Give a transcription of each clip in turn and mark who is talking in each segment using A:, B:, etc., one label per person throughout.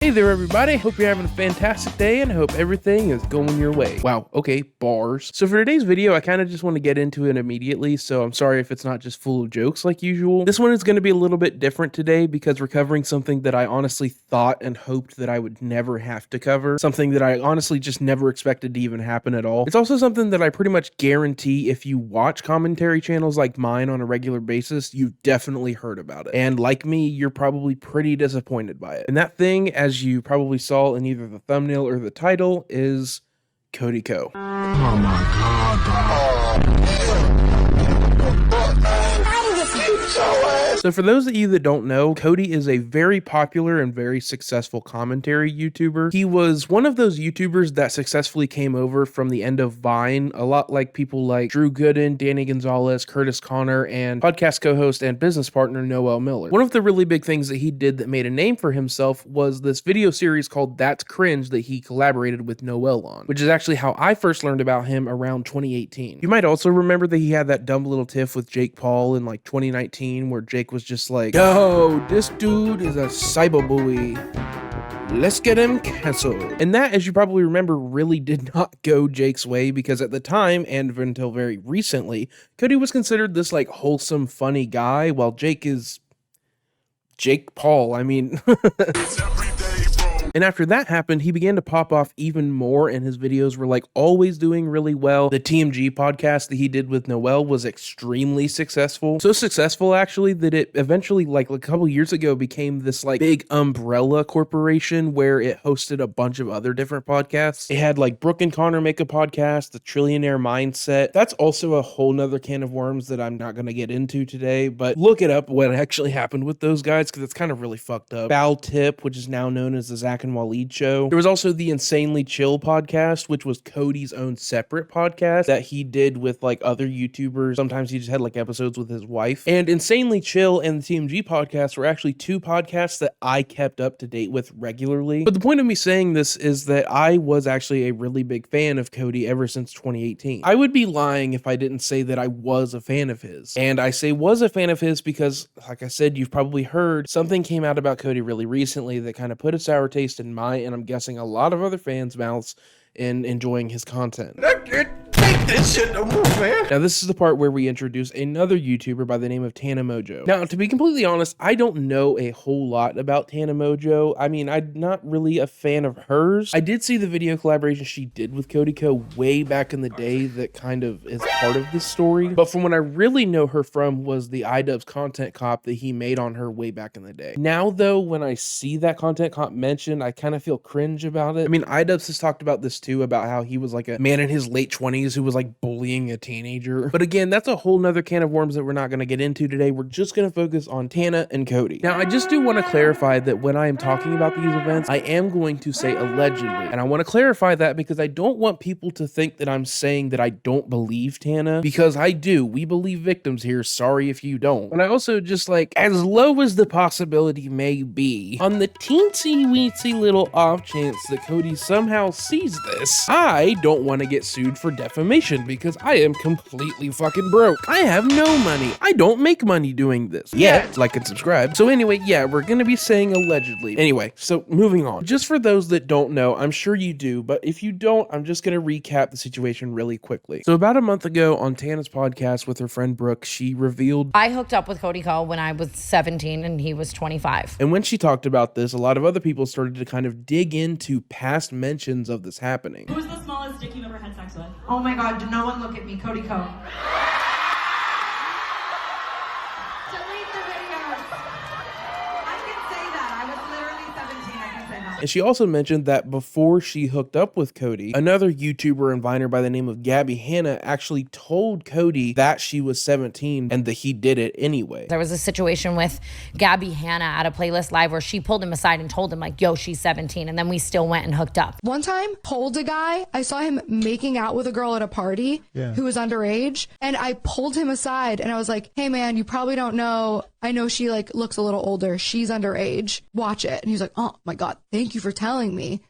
A: Hey there everybody, hope you're having a fantastic day and hope everything is going your way. Wow, okay, bars. So for today's video, I kind of just want to get into it immediately, so I'm sorry if it's not just full of jokes like usual. This one is going to be a little bit different today because we're covering something that I honestly thought and hoped that I would never have to cover. Something that I honestly just never expected to even happen at all. It's also something that I pretty much guarantee if you watch commentary channels like mine on a regular basis, you've definitely heard about it. And like me, you're probably pretty disappointed by it. And that thing, as you probably saw in either the thumbnail or the title, is Cody Ko.
B: Oh my god, bro.
A: So for those of you that don't know, Cody is a very popular and very successful commentary YouTuber. He was one of those YouTubers that successfully came over from the end of Vine, a lot like people like Drew Gooden, Danny Gonzalez, Curtis Connor, and podcast co-host and business partner Noel Miller. One of the really big things that he did that made a name for himself was this video series called That's Cringe that he collaborated with Noel on, which is actually how I first learned about him around 2018. You might also remember that he had that dumb little tiff with Jake Paul in like 2019 where Jake was just like, yo, this dude is a cyberbully. Let's get him canceled. And that, as you probably remember, really did not go Jake's way because at the time, and until very recently, Cody was considered this like wholesome, funny guy, while Jake is Jake Paul. I mean... And after that happened, he began to pop off even more, and his videos were like always doing really well. The TMG podcast that he did with Noel was extremely successful. So successful actually that it eventually, like a couple years ago, became this like big umbrella corporation where it hosted a bunch of other different podcasts. It had like Brooke and Connor make a podcast, The Trillionaire Mindset. That's also a whole nother can of worms that I'm not going to get into today, but look it up what actually happened with those guys because it's kind of really fucked up. Foul Tip, which is now known as the Zach and Waleed Show. There was also the Insanely Chill podcast, which was Cody's own separate podcast that he did with like other YouTubers. Sometimes he just had like episodes with his wife. And Insanely Chill and the TMG podcast were actually two podcasts that I kept up to date with regularly. But the point of me saying this is that I was actually a really big fan of Cody ever since 2018. I would be lying if I didn't say that I was a fan of his. And I say was a fan of his because, like I said, you've probably heard something came out about Cody really recently that kind of put a sour taste in my, and I'm guessing a lot of other fans' mouths in enjoying his content.
B: Take this shit no more, man.
A: Now this is the part where we introduce another YouTuber by the name of Tana Mongeau. Now, to be completely honest, I don't know a whole lot about Tana Mongeau. I mean, I'm not really a fan of hers. I did see the video collaboration she did with Cody Ko way back in the day that kind of is part of this story. But from what I really know her from was the iDubbbz content cop that he made on her way back in the day. Now though, when I see that content cop mentioned, I kind of feel cringe about it. I mean, iDubbbz has talked about this too, about how he was like a man in his late 20s who was like bullying a teenager. But again, that's a whole nother can of worms that we're not going to get into today. We're just going to focus on Tana and Cody. Now, I just do want to clarify that when I am talking about these events, I am going to say allegedly. And I want to clarify that because I don't want people to think that I'm saying that I don't believe Tana, because I do. We believe victims here. Sorry if you don't. But I also just like, as low as the possibility may be, on the teensy weensy little off chance that Cody somehow sees this, I don't want to get sued for defamation because I am completely fucking broke. I have no money. I don't make money doing this. Yet, like and subscribe. So anyway, yeah, we're gonna be saying allegedly. Anyway, so moving on. Just for those that don't know, I'm sure you do, but if you don't, I'm just gonna recap the situation really quickly. So about a month ago on Tana's podcast with her friend Brooke, she revealed,
C: I hooked up with Cody Ko when I was 17 and he was 25.
A: And when she talked about this, a lot of other people started to kind of dig into past mentions of this happening.
D: Who's the smallest dick you've ever had sex with?
E: Oh my god, did no one look at me? Cody Ko. Delete the videos. I can say that. I was literally 17. I can say that.
A: And she also mentioned that before she hooked up with Cody, another YouTuber and Viner by the name of Gabby Hanna actually told Cody that she was 17 and that he did it anyway.
C: There was a situation with Gabby Hanna at a Playlist Live where she pulled him aside and told him like, yo, she's 17. And then we still went and hooked up.
F: One time, pulled a guy. I saw him making out with a girl at a party who was underage. And I pulled him aside and I was like, hey man, you probably don't know. I know she like looks a little older. She's underage. Watch it. And he's like, oh my God, thank you for telling me.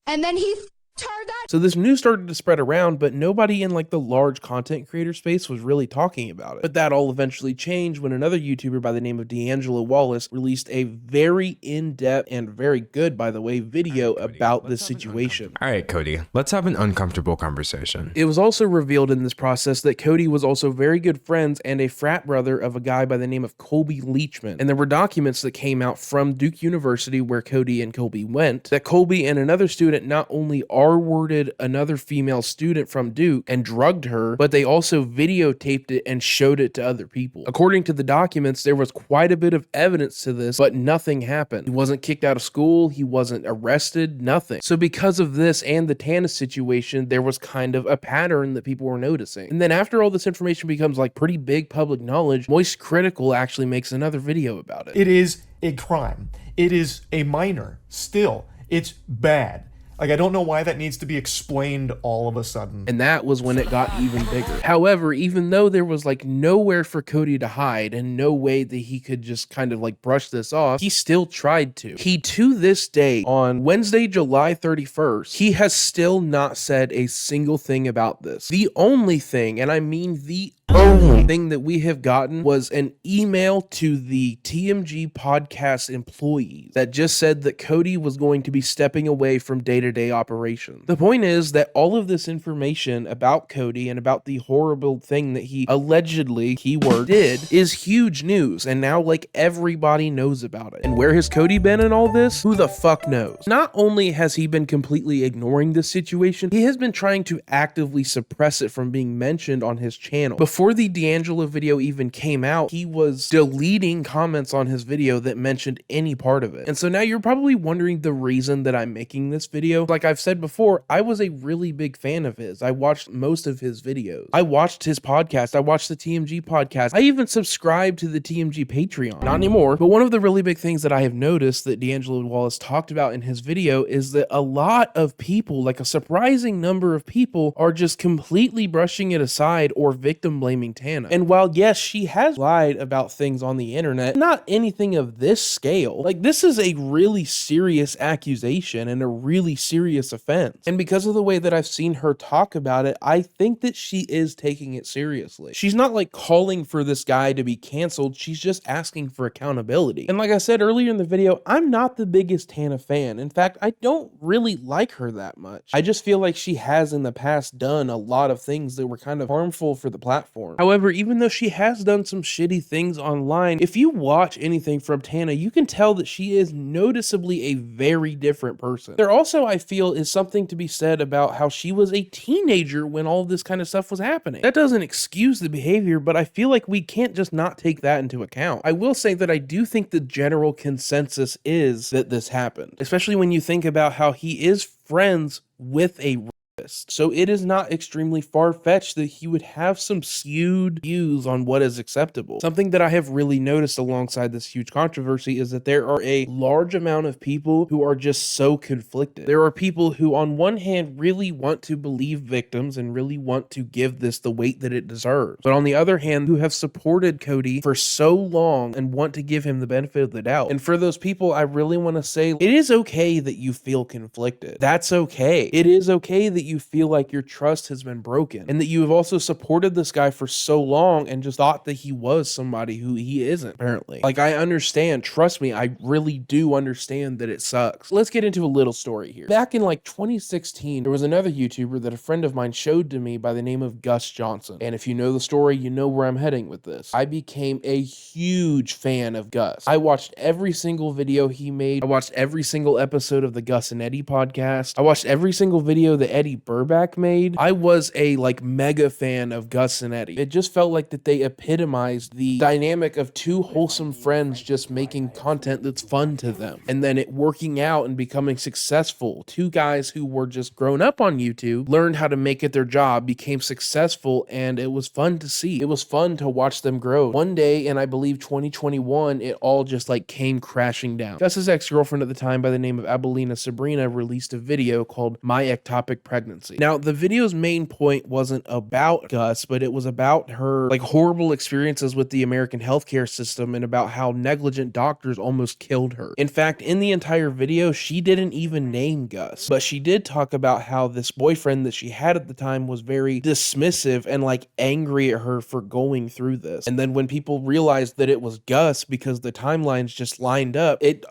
F: And then he heard that.
A: So this news started to spread around, but nobody in like the large content creator space was really talking about it. But that all eventually changed when another YouTuber by the name of D'Angelo Wallace released a very in-depth and very good, by the way, video about this situation.
G: All right, Cody, let's have an uncomfortable conversation.
A: It was also revealed in this process that Cody was also very good friends and a frat brother of a guy by the name of Colby Leachman. And there were documents that came out from Duke University where Cody and Colby went, that Colby and another student not only R-worded another female student from Duke and drugged her, but they also videotaped it and showed it to other people. According to the documents, there was quite a bit of evidence to this, but nothing happened. He wasn't kicked out of school, he wasn't arrested, nothing. So because of this and the Tana situation, there was kind of a pattern that people were noticing. And then after all this information becomes like pretty big public knowledge, Moist Critical actually makes another video about it.
H: It is a crime. It is a minor. Still, it's bad. Like, I don't know why that needs to be explained all of a sudden.
A: And that was when it got even bigger. However, even though there was like nowhere for Cody to hide and no way that he could just kind of like brush this off, he still tried to. He, to this day, on Wednesday, July 31st, he has still not said a single thing about this. The only thing, and I mean the only thing that we have gotten, was an email to the TMG podcast employees that just said that Cody was going to be stepping away from day-to-day operations. The point is that all of this information about Cody and about the horrible thing that he allegedly, keyword, did is huge news, and now like everybody knows about it. And where has Cody been in all this? Who the fuck knows? Not only has he been completely ignoring this situation, he has been trying to actively suppress it from being mentioned on his channel. Before the D'Angelo video even came out, he was deleting comments on his video that mentioned any part of it. And so now you're probably wondering the reason that I'm making this video. Like I've said before, I was a really big fan of his. I watched most of his videos. I watched his podcast. I watched the TMG podcast. I even subscribed to the TMG Patreon. Not anymore, but one of the really big things that I have noticed that D'Angelo Wallace talked about in his video is that a lot of people, like a surprising number of people, are just completely brushing it aside or victim blaming Tana. And while yes, she has lied about things on the internet, not anything of this scale. Like this is a really serious accusation and a really serious offense. And because of the way that I've seen her talk about it, I think that she is taking it seriously. She's not like calling for this guy to be canceled. She's just asking for accountability. And like I said earlier in the video, I'm not the biggest Tana fan. In fact, I don't really like her that much. I just feel like she has in the past done a lot of things that were kind of harmful for the platform. However, even though she has done some shitty things online, if you watch anything from Tana, you can tell that she is noticeably a very different person. There also, I feel, is something to be said about how she was a teenager when all this kind of stuff was happening. That doesn't excuse the behavior, but I feel like we can't just not take that into account. I will say that I do think the general consensus is that this happened, especially when you think about how he is friends with a rapist. So it is not extremely far-fetched that he would have some skewed views on what is acceptable. Something that I have really noticed alongside this huge controversy is that there are a large amount of people who are just so conflicted. There are people who on one hand really want to believe victims and really want to give this the weight that it deserves, but on the other hand who have supported Cody for so long and want to give him the benefit of the doubt. And for those people, I really want to say it is okay that you feel conflicted. That's okay. It is okay that you feel like your trust has been broken and that you have also supported this guy for so long and just thought that he was somebody who he isn't, apparently. Like, I understand. Trust me, I really do understand that it sucks. Let's get into a little story here. Back in like 2016, there was another YouTuber that a friend of mine showed to me by the name of Gus Johnson. And if you know the story, you know where I'm heading with this. I became a huge fan of Gus. I watched every single video he made. I watched every single episode of the Gus and Eddie podcast. I watched every single video that Eddie Burback made. I was a like mega fan of Gus and Eddie. It just felt like that they epitomized the dynamic of two wholesome friends just making content that's fun to them and then it working out and becoming successful. Two guys who were just grown up on YouTube, learned how to make it their job, became successful, and it was fun to see. It was fun to watch them grow. One day in I believe 2021, it all just like came crashing down. Gus's ex-girlfriend at the time by the name of Abelina Sabrina released a video called My Ectopic Pregnancy pregnancy. Now, the video's main point wasn't about Gus, but it was about her like horrible experiences with the American healthcare system and about how negligent doctors almost killed her. In fact, in the entire video, she didn't even name Gus, but she did talk about how this boyfriend that she had at the time was very dismissive and like angry at her for going through this. And then when people realized that it was Gus because the timelines just lined up, it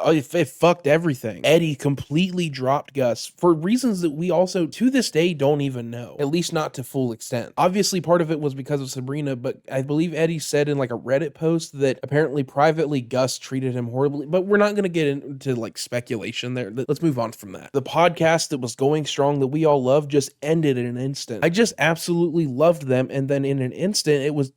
A: fucked everything. Eddie completely dropped Gus for reasons that we also to this day don't even know, at least not to full extent. Obviously part of it was because of Sabrina, but I believe Eddie said in like a Reddit post that apparently privately Gus treated him horribly, but we're not going to get into like speculation there. Let's move on from that. The podcast that was going strong that we all love just ended in an instant. I just absolutely loved them, and then in an instant it was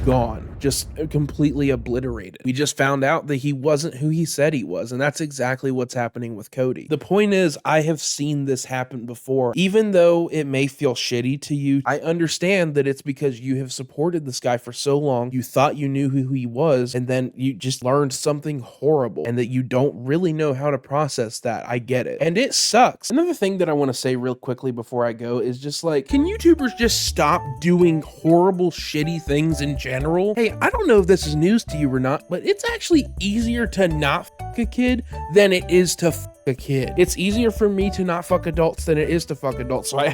A: gone, just completely obliterated. We just found out that he wasn't who he said he was, and that's exactly what's happening with Cody. The point is, I have seen this happen before. Even though it may feel shitty to you, I understand that it's because you have supported this guy for so long, you thought you knew who he was, and then you just learned something horrible, and that you don't really know how to process that. I get it. And it sucks. Another thing that I want to say real quickly before I go is just like, can YouTubers just stop doing horrible, shitty things in general? Hey, I don't know if this is news to you or not, but it's actually easier to not fuck a kid than it is to fuck a kid. It's easier for me to not fuck adults than it is to fuck adults. So I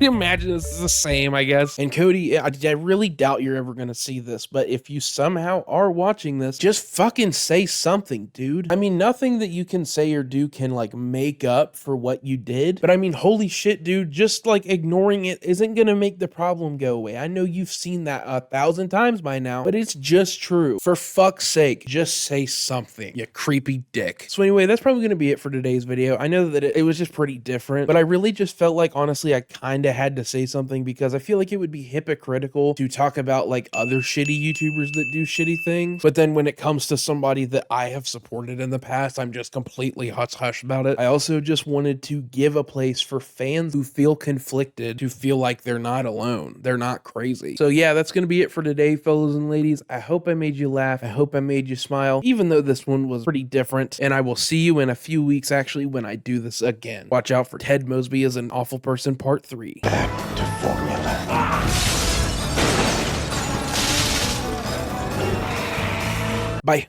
A: imagine this is the same, I guess. And Cody, I really doubt you're ever gonna see this, but if you somehow are watching this, just fucking say something, dude. I mean, nothing that you can say or do can like make up for what you did, but I mean, holy shit, dude, just like ignoring it isn't gonna make the problem go away. I know you've seen that 1,000 times by now, but it's just true. For fuck's sake, just say something, you creepy dick. So anyway, that's probably gonna be it for today's video. I know that it was just pretty different, but I really just felt like, honestly, I kind of had to say something because I feel like it would be hypocritical to talk about like other shitty YouTubers that do shitty things, but then when it comes to somebody that I have supported in the past, I'm just completely hush-hush about it. I also just wanted to give a place for fans who feel conflicted to feel like they're not alone. They're not crazy. So yeah, that's gonna be it for today, fellas and ladies. I hope I made you laugh. I hope I made you smile, even though this one was pretty different, and I will see you in a few weeks actually when I do this again. Watch out for Ted Mosby as an awful person part 3.
B: Back to formula.
A: Bye.